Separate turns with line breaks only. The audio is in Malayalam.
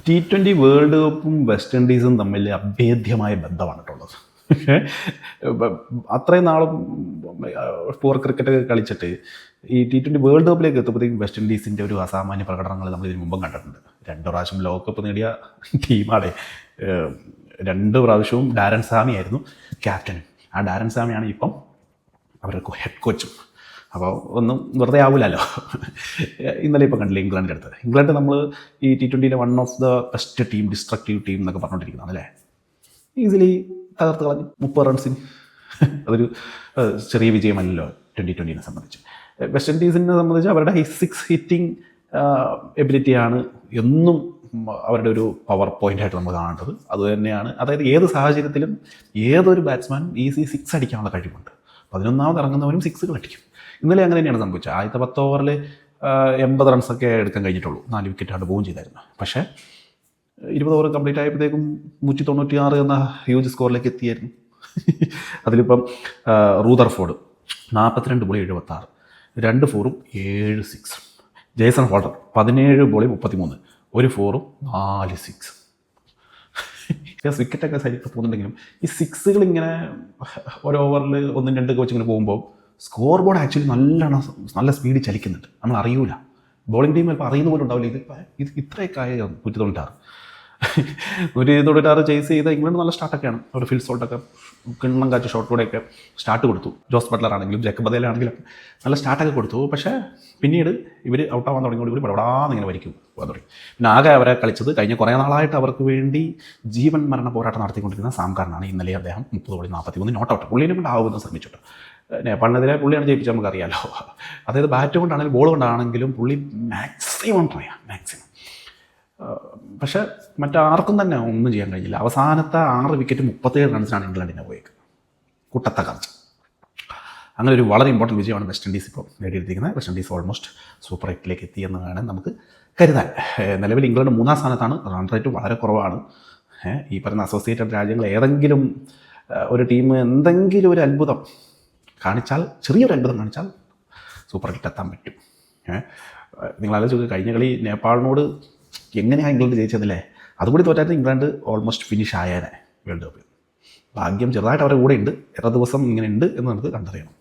T20 വേൾഡ് കപ്പും വെസ്റ്റ് ഇൻഡീസും തമ്മിൽ അഭേദ്യമായ ബന്ധമാണ് ഉള്ളത്. അത്രയും നാളും പൂർ ക്രിക്കറ്റ് കളിച്ചിട്ട് ഈ T20 വേൾഡ് കപ്പിലേക്ക് എത്തുമ്പോഴത്തേക്കും വെസ്റ്റ് ഇൻഡീസിൻ്റെ ഒരു അസാമാന്യ പ്രകടനങ്ങൾ നമ്മൾ ഇതിന് മുമ്പും കണ്ടിട്ടുണ്ട്. 2 പ്രാവശ്യം ലോകകപ്പ് നേടിയ ടീമാണ്. 2 പ്രാവശ്യവും ഡാരൻ സാമി ആയിരുന്നു ക്യാപ്റ്റനും. ആ ഡാരൻ സാമിയാണ് ഇപ്പം അവരുടെ ഹെഡ് കോച്ചും. അപ്പോൾ ഒന്നും വെറുതെ ആവില്ലല്ലോ. ഇന്നലെ ഇപ്പോൾ കണ്ടില്ല ഇംഗ്ലണ്ടിൻ്റെ അടുത്ത്. ഇംഗ്ലണ്ട് നമ്മൾ ഈ T20 one of the best team, destructive team എന്നൊക്കെ പറഞ്ഞുകൊണ്ടിരിക്കുന്നതാണ് അല്ലേ. ഈസിലി തകർത്ത് കളഞ്ഞു 30 റൺസിന്. അതൊരു ചെറിയ വിജയമല്ലല്ലോ 2020 സംബന്ധിച്ച്. വെസ്റ്റ് ഇൻഡീസിനെ സംബന്ധിച്ച് അവരുടെ ഈ 6 ഹിറ്റിംഗ് എബിലിറ്റിയാണ് എന്നും അവരുടെ ഒരു പവർ പോയിൻ്റായിട്ട് നമ്മൾ കാണേണ്ടത്. അതുതന്നെയാണ്, അതായത് ഏത് സാഹചര്യത്തിലും ഏതൊരു ബാറ്റ്സ്മാൻ ഈസി 6 അടിക്കാനുള്ള കഴിവുണ്ട്. 11ാമത് ഇറങ്ങുന്നവരും 6 അടിക്കും. ഇന്നലെ അങ്ങനെ തന്നെയാണ് സംഭവിച്ചത്. ആദ്യത്തെ 10 ഓവറിൽ 80 റൺസൊക്കെ എടുക്കാൻ കഴിഞ്ഞിട്ടുള്ളൂ. 4 വിക്കറ്റാണ് പോവുകയും ചെയ്തായിരുന്നു. പക്ഷേ 20 ഓവർ കംപ്ലീറ്റ് ആയപ്പോഴത്തേക്കും 196 എന്ന ഹ്യൂജ് സ്കോറിലേക്ക് എത്തിയായിരുന്നു. അതിലിപ്പം റൂദർഫോർഡ് 42 ബോളി 76, 2 ഫോറും 7 സിക്സ്. ജേസൺ ഹോൾഡർ 17 ബോളി 33, 1 ഫോറും 4 സിക്സ്. വിക്കറ്റൊക്കെ സൈഡിൽ പോകുന്നുണ്ടെങ്കിലും ഈ സിക്സുകൾ ഇങ്ങനെ ഒരു ഓവറിൽ 1-2 വെച്ച് ഇങ്ങനെ പോകുമ്പോൾ സ്കോർ ബോർഡ് ആക്ച്വലി നല്ല സ്പീഡിൽ ചലിക്കുന്നുണ്ട്. നമ്മൾ അറിയൂല. ബോളിംഗ് ടീം ചിലപ്പോൾ അറിയുന്ന പോലും ഉണ്ടാവില്ല. ഇത് ഇത്രയൊക്കെ ആയ 196 ചേസ് ചെയ്ത ഇംഗ്ലണ്ട് നല്ല സ്റ്റാർട്ടൊക്കെയാണ്. അവർ ഫിൽ സോൾട്ടൊക്കെ കിണ്ണം കാച്ച ഷോട്ടിലൂടെയൊക്കെ സ്റ്റാർട്ട് കൊടുത്തു. ജോസ് ബട്ട്ലർ ആണെങ്കിലും ജേക്കബ് ബദേലാണെങ്കിലും നല്ല സ്റ്റാർട്ടൊക്കെ കൊടുത്തു. പക്ഷേ പിന്നീട് ഇവർ ഔട്ടാവാൻ തുടങ്ങിയോടുകൂടി പടപടാന്നിങ്ങനെ വരിക്കും പോകാൻ തുടങ്ങി. പിന്നെ ആകെ അവരെ കളിച്ചത് കഴിഞ്ഞ കുറേ നാളായിട്ട് അവർക്ക് വേണ്ടി ജീവൻ മരണ പോരാട്ടം നടത്തിക്കൊണ്ടിരിക്കുന്ന സാംകാരനാണ്. ഇന്നലെ അദ്ദേഹം 30 ബോളിൽ 43 നോട്ട് ഔട്ട്. പുള്ളിനെ കൊണ്ട് ആവുമെന്ന് ശ്രമിച്ചിട്ട് നേപ്പാളിനെതിരെ പുള്ളിയാണ് ജയിപ്പിച്ചത്, നമുക്കറിയാമല്ലോ. അതായത് ബാറ്റ് കൊണ്ടാണെങ്കിലും ബോൾ കൊണ്ടാണെങ്കിലും പുള്ളി മാക്സിമം ട്രൈ ചെയ്യാം, മാക്സിമം. പക്ഷേ മറ്റാർക്കും തന്നെ ഒന്നും ചെയ്യാൻ കഴിഞ്ഞില്ല. അവസാനത്തെ 6 വിക്കറ്റ് 37 റൺസിനാണ് ഇംഗ്ലണ്ടിനെ പോയേക്കുന്നത്. കുട്ടത്ത കാർച്ച. അങ്ങനെ ഒരു വളരെ ഇമ്പോർട്ടൻറ്റ് വിജയമാണ് വെസ്റ്റ് ഇൻഡീസ് ഇപ്പോൾ നേടിയെടുത്തിരിക്കുന്നത്. വെസ്റ്റ് ഇൻഡീസ് ഓൾമോസ്റ്റ് സൂപ്പർ 8ലേക്ക് എത്തിയെന്ന് വേണം നമുക്ക് കരുതാൻ. നിലവിൽ ഇംഗ്ലണ്ട് 3ാം സ്ഥാനത്താണ്. റൺ റേറ്റ് വളരെ കുറവാണ്. ഈ പറയുന്ന അസോസിയേറ്റഡ് രാജ്യങ്ങൾ ഏതെങ്കിലും ഒരു ടീം എന്തെങ്കിലും ഒരു അത്ഭുതം കാണിച്ചാൽ, ചെറിയൊരു അത്ഭുതം കാണിച്ചാൽ സൂപ്പർ 8 എത്താൻ പറ്റും. നിങ്ങൾ ആലോചിച്ച് കഴിഞ്ഞ കളി നേപ്പാളിനോട് എങ്ങനെയാണ് ഇംഗ്ലണ്ട് ജയിച്ചതല്ലേ. അതുകൂടി തോറ്റായിരുന്നു ഇംഗ്ലണ്ട് ഓൾമോസ്റ്റ് ഫിനിഷ് ആയേനെ വേൾഡ് കപ്പിൽ. ഭാഗ്യം ചെറുതായിട്ട് അവരുടെ കൂടെ ഉണ്ട്. എത്ര ദിവസം ഇങ്ങനെ ഉണ്ട് എന്ന് നമുക്ക് കണ്ടറിയണം.